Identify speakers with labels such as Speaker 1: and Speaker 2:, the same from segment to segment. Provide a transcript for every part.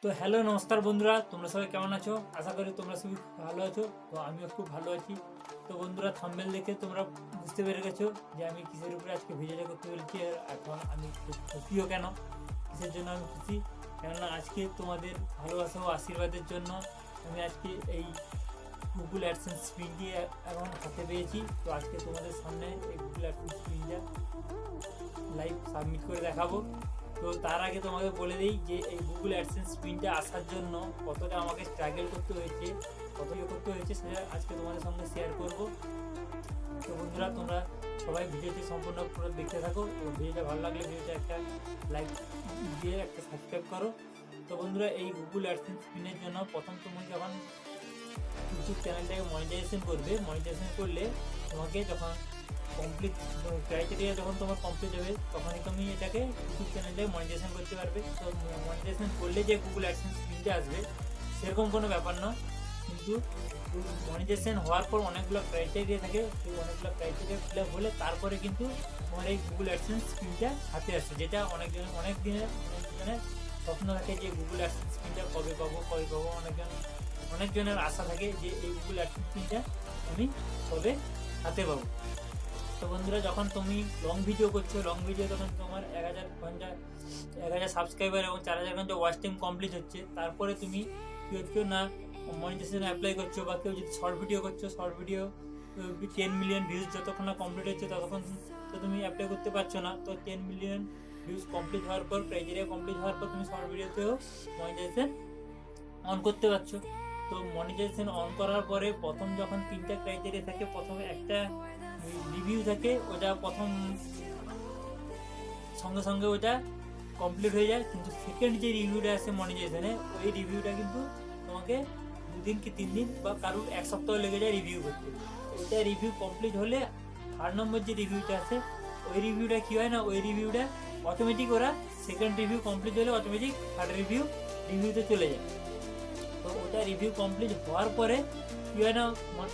Speaker 1: তো হ্যালো নমস্কার বন্ধুরা, তোমরা সবাই কেমন আছো? আশা করি তোমরা সবাই ভালো আছো। তো আমিও খুব ভালো আছি। তো বন্ধুরা, থাম্বনেল দেখে তোমরা বুঝতে পেরে গেছো যে আমি কিসের উপরে আজকে ভিডিওটা করতে বলছি। আর এখন আমি খুব খুশিও কেন, কিসের জন্য আমি খুশি, কেননা আজকে তোমাদের ভালোবাসা ও আশীর্বাদের জন্য আমি আজকে এই গুগল অ্যাডসেন্স স্ক্রিনটি এখন হাতে পেয়েছি। তো আজকে তোমাদের সামনে এই গুগল অ্যাডসেন্স স্ক্রিনটা লাইভ সাবমিট করে দেখাবো। তো তার আগে তোমাকে বলে দিই যে এই গুগল অ্যাডসেন্স পিনটা আসার জন্য কতটা আমাকে স্ট্রাগল করতে হয়েছে, কত করতে হয়েছে, সেটা আজকে তোমাদের সঙ্গে শেয়ার করব। তো বন্ধুরা, তোমরা সবাই ভিডিওটি সম্পূর্ণ পুরো দেখতে থাকো। তো ভিডিওটা ভালো লাগলে ভিডিওটা একটা লাইক দিয়ে একটা সাবস্ক্রাইব করো। তো বন্ধুরা, এই গুগল অ্যাডসেন্স পিনের জন্য প্রথম তুমি যখন ইউটিউব চ্যানেলটাকে মনিটাইজেশন করবে, মনিটাইজেশন করলে তোমাকে যখন কমপ্লিট ক্রাইটেরিয়া যখন তোমার কমপ্লিট হবে, তখনই তুমি এটাকে ইউটিউব চ্যানেলে মনিটাইজেশন করতে পারবে। তো মনিটাইজেশন করলে যে গুগল অ্যাডসেন্স স্ক্রিনটা আসবে সেরকম কোনো ব্যাপার না, কিন্তু মনিটাইজেশন হওয়ার পর অনেকগুলো ক্রাইটেরিয়া থাকে। সেই অনেকগুলো ক্রাইটেরিয়া ফিল আপ হলে তারপরে কিন্তু তোমার এই গুগল অ্যাডসেন্স স্ক্রিনটা হাতে আসছে, যেটা অনেকজনের স্বপ্ন থাকে যে গুগল অ্যাডসেন্স স্ক্রিনটা কবে পাবো। অনেকজনের আশা থাকে যে এই গুগল অ্যাডসেন্স স্ক্রিনটা আমি কবে হাতে পাবো। তো বন্ধুরা, যখন তুমি লং ভিডিও করছো, লং ভিডিও তখন তোমার 1000 সাবস্ক্রাইবার এবং 4000 ঘন্টা ওয়াচ টাইম কমপ্লিট হচ্ছে, তারপরে তুমি কী হচ্ছে না মনিটাইজেশন অ্যাপ্লাই করছো, বা কেউ যদি শর্ট ভিডিও করছো, শর্ট ভিডিও 10 মিলিয়ন ভিউজ যতক্ষণ না কমপ্লিট হচ্ছে ততক্ষণ তো তুমি অ্যাপ্লাই করতে পারছো না। তো 10 মিলিয়ন ভিউজ কমপ্লিট হওয়ার পর, ক্রাইটেরিয়া কমপ্লিট হওয়ার পর তুমি শর্ট ভিডিওতেও মনিটাইজেশন অন করতে পারছো। তো মনিটাইজেশন অন করার পরে প্রথম যখন 3টা ক্রাইটেরিয়া থাকে, প্রথমে একটা রিভিউ থাকে, ওটা প্রথম সঙ্গে সঙ্গে ওটা কমপ্লিট হয়ে যায়, কিন্তু সেকেন্ড যে রিভিউটা আসে মনিটাইজেশনে, ওই রিভিউটা কিন্তু তোমাকে 2 দিন কি 3 দিন বা কারোর 1 সপ্তাহ লেগে যায় রিভিউ করতে। ওইটা রিভিউ কমপ্লিট হলে 3 নম্বর যে রিভিউটা আছে, ওই রিভিউটা কী হয় না, ওই রিভিউটা অটোমেটিক ওরা সেকেন্ড রিভিউ কমপ্লিট হলে অটোমেটিক থার্ড রিভিউতে চলে যায়। তো ওটা রিভিউ কমপ্লিট হওয়ার পরে কী হয় না,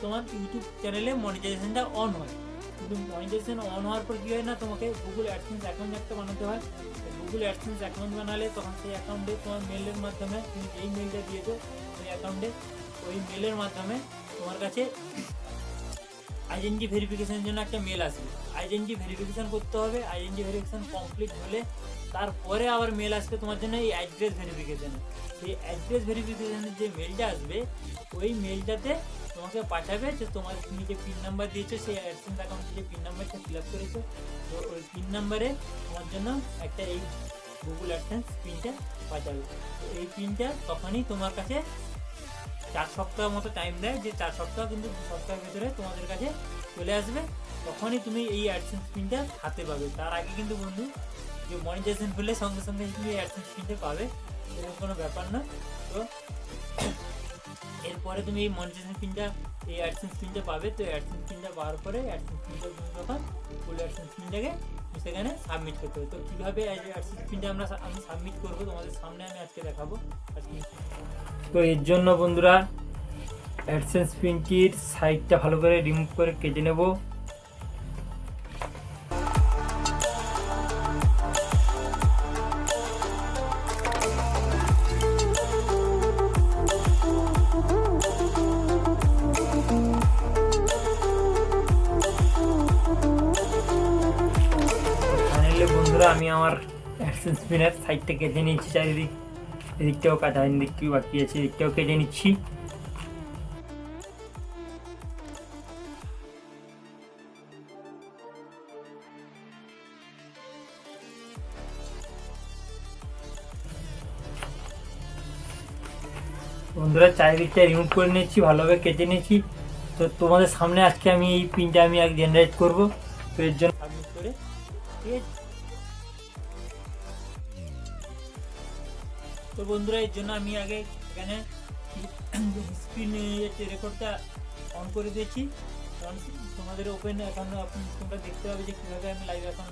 Speaker 1: তোমার ইউটিউব চ্যানেলে মনিটাইজেশনটা অন হয়। কিন্তু মনিটাইজেশন অন হওয়ার পর কী হয় না, তোমাকে গুগল অ্যাডসেন্স অ্যাকাউন্ট একটা বানাতে হয়। গুগল অ্যাডসেন্স অ্যাকাউন্ট বানালে তখন সেই অ্যাকাউন্টে তোমার মেলের মাধ্যমে, তুমি যেই মেলটা দিয়েছো ওই অ্যাকাউন্টে, ওই মেলের মাধ্যমে তোমার কাছে আইডেন্টি ভেরিফিকেশনের জন্য একটা মেল আসবে। আইডেন্টি ভেরিফিকেশন করতে হবে। আইডেন্টি ভেরিফিকেশন কমপ্লিট হলে তারপরে আবার মেল আসবে তোমার জন্য এই অ্যাড্রেস ভেরিফিকেশানে। সেই অ্যাড্রেস ভেরিফিকেশানের যে মেলটা আসবে, ওই মেলটাতে তোমাকে পাঠাবে যে তুমি যে পিন নাম্বার দিয়েছো, সেই অ্যাডসেন্স অ্যাকাউন্টে যে পিন নাম্বারটা ফিল আপ করেছো, তো ওই পিন নাম্বারে তোমার জন্য একটা এই গুগল অ্যাডসেন্স পিনটা পাঠাবে। তো এই পিনটা তখনই তোমার কাছে 4 সপ্তাহ মতো টাইম দেয়, যে 4 সপ্তাহ কিন্তু 2 সপ্তাহের ভেতরে তোমাদের কাছে চলে আসবে, তখনই তুমি এই অ্যাডসেন্স পিনটা হাতে পাবে। তার আগে কিন্তু বন্ধু, যে মনিটাইজেশন হলে সঙ্গে সঙ্গে তুমি অ্যাডসেন্স পিনটা পাবে এরকম কোনো ব্যাপার না। তো এরপরে তুমি এই মনিটাইজেশন পিনটা, এই অ্যাডসেন্স পিনটা পাবে। তো অ্যাডসেন্স পিনটা পাওয়ার পরে অ্যাডসেন্স পিনটা তুমি তখন ফুল অ্যাডসেন্স পিনটাকে সেখানে সাবমিট করতে হবে। তো কীভাবে অ্যাডসেন্স পিনটা আমি সাবমিট করবো তোমাদের সামনে আমি আজকে দেখাবো। তো এর জন্য বন্ধুরা, অ্যাডসেন্স পিনটির সাইডটা ভালো করে রিমুভ করে কেটে নেব। ফাইনালি বন্ধুরা, আমি আমার অ্যাডসেন্স পিনের সাইডটা কেটে নিয়েছি। চারিদিক, এদিকটাও কাটা হয়নি, দিকটাও বাকি আছে, এদিকটাও কেটে নিচ্ছি। বন্ধুরা, চারিদিকটা রিমুভ করে নিচ্ছি, ভালোভাবে কেটে নিচ্ছি। তো তোমাদের সামনে আজকে আমি এই পিনটা আমি আগে জেনারেট করবো। তো এর জন্য সাবমিট করে, ঠিক আছে। তো বন্ধুরা, এর জন্য আমি আগে এখানে স্ক্রিন রেকর্ডটা অন করে দিয়েছি, কারণ তোমাদের ওপেন এখন তোমরা দেখতে পাবে যে কীভাবে আমি লাইভ এখন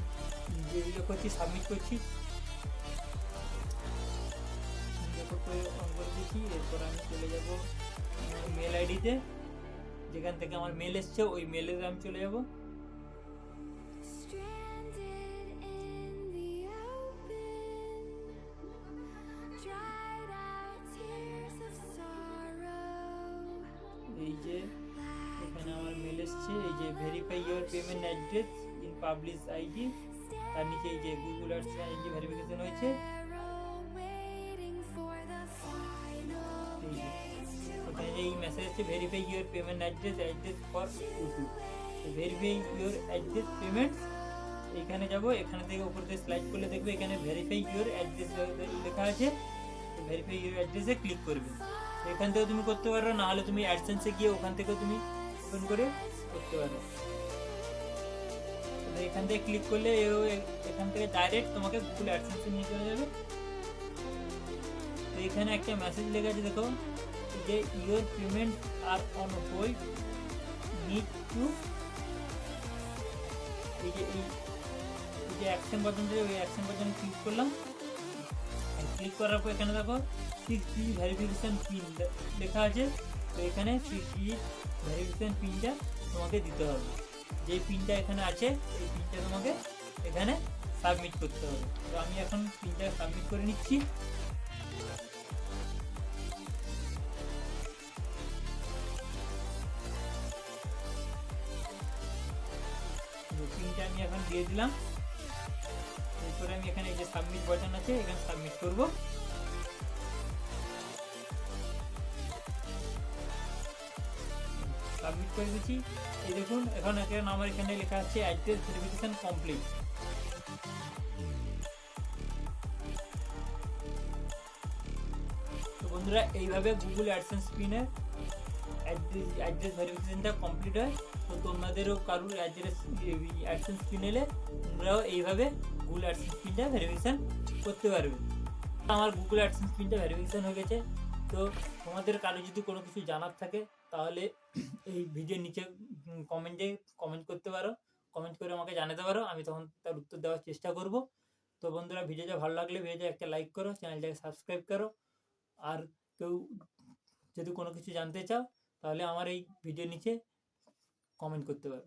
Speaker 1: যে করছি, সাবমিট করছি। রেকর্ড করে অন করে দিয়েছি। এরপর আমি চলে যাব মেল আইডিতে, যেখান থেকে আমার মেল এসছে ওই মেলে আমি চলে যাব। এই যে এখানে আমার মেল এসছে, এই যে verify your payment address in publish ID, তার নিচে এই যে গুগল অ্যাডস আইডি ভেরিফিকেশন হয়েছে। এখানে এই মেসেজ আছে verify your payment address for YouTube. Verify your address payment, এখানে যাব, এখানে থেকে উপর দিয়ে স্লাইড করলে দেখবে এখানে ভেরিফাই ইওর অ্যাড্রেস লেখা আছে। ভেরিফাই ইওর অ্যাড্রেসে ক্লিক করবে। এখান থেকে তুমি করতে পারো, না হলে তুমি অ্যাডসেন্সে গিয়ে ওখান থেকে তুমি ওপেন করে করতে পারো। এখান থেকে ক্লিক করলে এখান থেকে ডাইরেক্ট তোমাকে গুগল অ্যাডসেন্সে নিয়ে চলে যাবে। তো এখানে একটা মেসেজ লেখা আছে দেখো, যে your payment are on hold, need to, এই যে অ্যাকশন বাটন, ওই অ্যাকশন বাটন ক্লিক করলাম। ক্লিক করার পর এখানে দেখো 6 ডিজিট ভেরিফিকেশন পিন লেখা আছে। তো এখানে 6 ডিজিট ভেরিফিকেশন পিনটা তোমাকে দিতে হবে। যে পিনটা এখানে আছে এই পিনটা তোমাকে এখানে সাবমিট করতে হবে। তো আমি এখন পিনটা সাবমিট করে নিচ্ছি। পিনটা আমি এখন দিয়ে দিলাম। এরপরে আমি এখানে এই যে সাবমিট বাটন আছে, এখানে সাবমিট করব। সাবমিট করে দিচ্ছি। এই দেখুন এখন আমার এখানে লেখা আছে অ্যাড্রেস ভেরিফিকেশন কমপ্লিট। তো বন্ধুরা এইভাবে গুগল অ্যাডসেন্স পিনের অ্যাড্রেস ভেরিফিকেশনটা কমপ্লিট হয়। তো তোমাদেরও কারোর অ্যাডসেন্স পিন এলে তোমরাও এইভাবে গুগল অ্যাডসেন্স পিনটা ভেরিফিকেশন করতে পারবে। আমার গুগল অ্যাডসেন্স পিনটা ভেরিফিকেশন হয়ে গেছে। তো তোমাদের কারো যদি কোনো কিছু জানার থাকে তাহলে এই ভিডিওর নিচে কমেন্ট করতে পারো, কমেন্ট করে আমাকে জানাতে পারো, আমি তখন তার উত্তর দেওয়ার চেষ্টা করব। তো বন্ধুরা ভিডিওটা ভালো লাগলে ভিডিওটা একটা লাইক করো, চ্যানেলটাকে সাবস্ক্রাইব করো। আর কেউ যদি কোনো কিছু জানতে চাও তাহলে আমার এই ভিডিওর নিচে কমেন্ট করতে পারো।